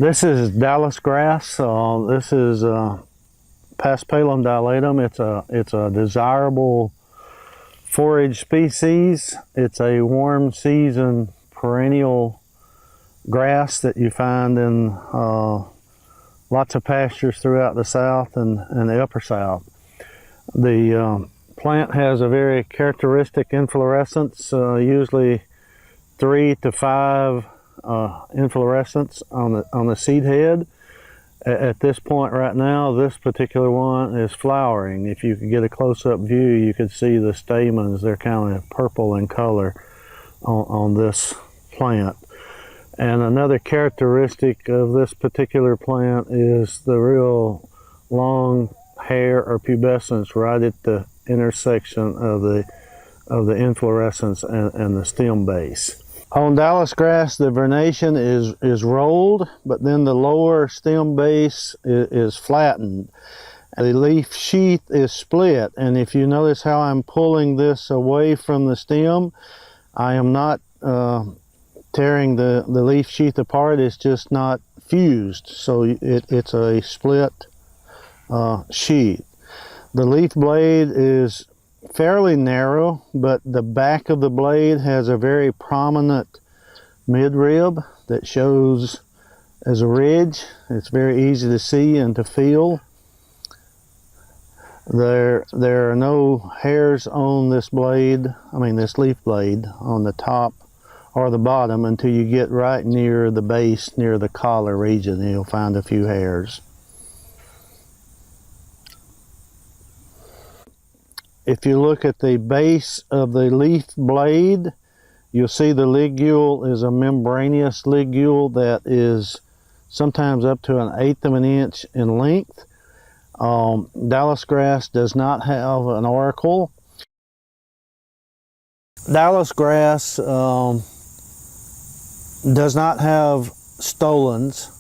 This is Dallisgrass. This is Paspalum dilatum. It's a desirable forage species. It's a warm season perennial grass that you find in lots of pastures throughout the South and the Upper South. The plant has a very characteristic inflorescence, usually 3 to 5 inflorescence on the seed head. At this point right now, this particular one is flowering. If you could get a close-up view, you could see the stamens. They're kind of purple in color on this plant. And another characteristic of this particular plant is the real long hair or pubescence right at the intersection of the inflorescence and the stem base. On Dallisgrass, the vernation is rolled, but then the lower stem base is flattened. The leaf sheath is split, and if you notice how I'm pulling this away from the stem, I am not tearing the leaf sheath apart. It's just not fused, so it's a split sheath. The leaf blade is fairly narrow, but the back of the blade has a very prominent midrib that shows as a ridge. It's very easy to see and to feel. There are no hairs on this blade, this leaf blade, on the top or the bottom until you get right near the base, near the collar region, and you'll find a few hairs. If you look at the base of the leaf blade, you'll see the ligule is a membranous ligule that is sometimes up to 1/8 of an inch in length. Dallisgrass does not have an auricle. Dallisgrass does not have stolons.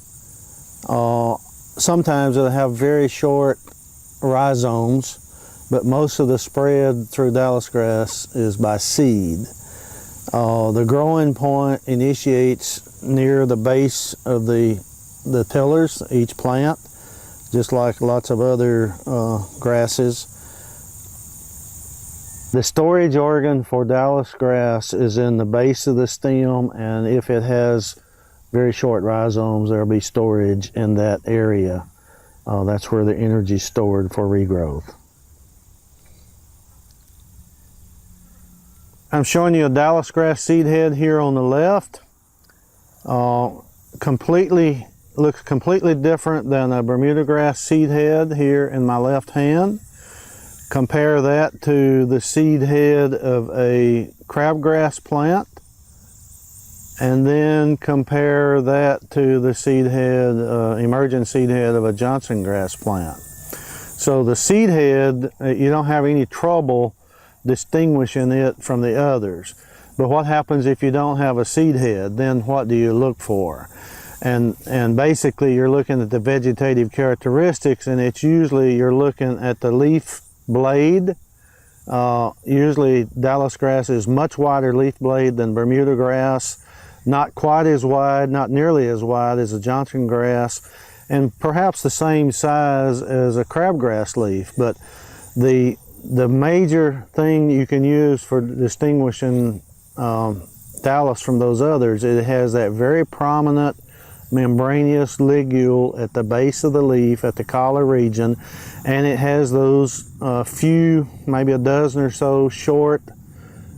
Sometimes it'll have very short rhizomes, but most of the spread through Dallisgrass is by seed. The growing point initiates near the base of the tillers, each plant, just like lots of other grasses. The storage organ for Dallisgrass is in the base of the stem, and if it has very short rhizomes, there will be storage in that area. That's where the energy is stored for regrowth. I'm showing you a Dallisgrass seed head here on the left. Looks completely different than a Bermuda grass seed head here in my left hand. Compare that to the seed head of a crabgrass plant, and then compare that to the seed head, emergent seed head of a Johnson grass plant. So the seed head, you don't have any trouble distinguishing it from the others. But what happens if you don't have a seed head? Then what do you look for? And basically you're looking at the vegetative characteristics, and it's usually you're looking at the leaf blade. Usually Dallisgrass is much wider leaf blade than Bermuda grass, not quite as wide, not nearly as wide as a Johnson grass, and perhaps the same size as a crabgrass leaf. But the major thing you can use for distinguishing Dallis from those others, it has that very prominent membranous ligule at the base of the leaf, at the collar region, and it has those few, maybe a dozen or so short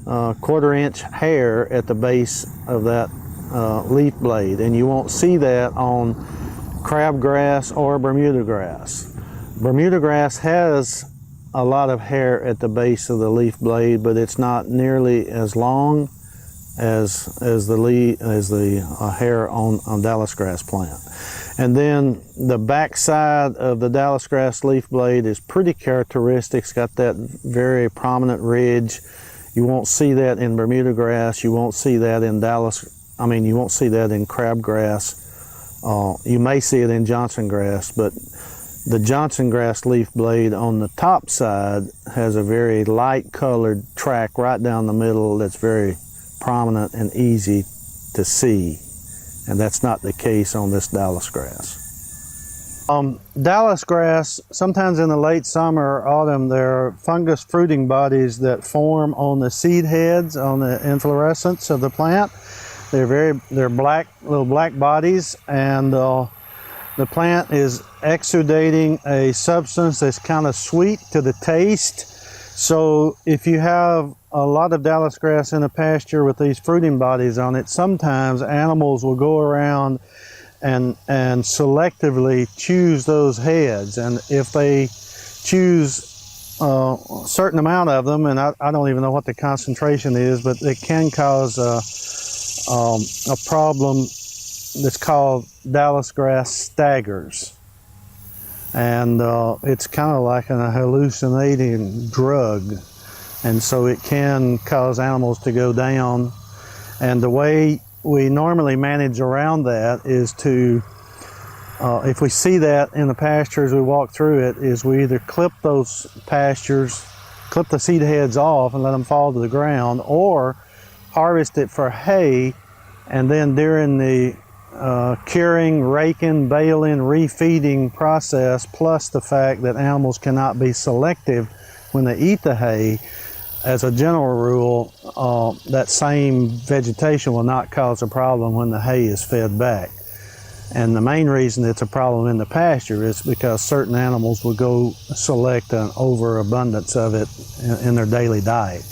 1/4 inch hair at the base of that leaf blade, and you won't see that on crabgrass or Bermuda grass. Bermuda grass has a lot of hair at the base of the leaf blade, but it's not nearly as long as the hair on Dallisgrass plant. And then the back side of the Dallisgrass leaf blade is pretty characteristic. It's got that very prominent ridge. You won't see that in Bermuda grass. You won't see that in you won't see that in crabgrass. You may see it in Johnson grass, but the Johnson grass leaf blade on the top side has a very light colored track right down the middle that's very prominent and easy to see. and that's not the case on this Dallisgrass. Dallisgrass, sometimes in the late summer or autumn, there are fungus fruiting bodies that form on the seed heads, on the inflorescence of the plant. They're black, little black bodies, and the plant is exudating a substance that's kind of sweet to the taste. So if you have a lot of Dallisgrass in a pasture with these fruiting bodies on it, sometimes animals will go around and selectively choose those heads. And if they choose a certain amount of them, and I don't even know what the concentration is, but it can cause a problem that's called Dallisgrass staggers. And it's kind of like a hallucinating drug. And so it can cause animals to go down. And the way we normally manage around that is to, if we see that in the pasture as we walk through it, is we either clip those pastures, clip the seed heads off and let them fall to the ground, or harvest it for hay, and then during the curing, raking, baling, refeeding process, plus the fact that animals cannot be selective when they eat the hay, as a general rule, that same vegetation will not cause a problem when the hay is fed back. And the main reason it's a problem in the pasture is because certain animals will go select an overabundance of it in their daily diet.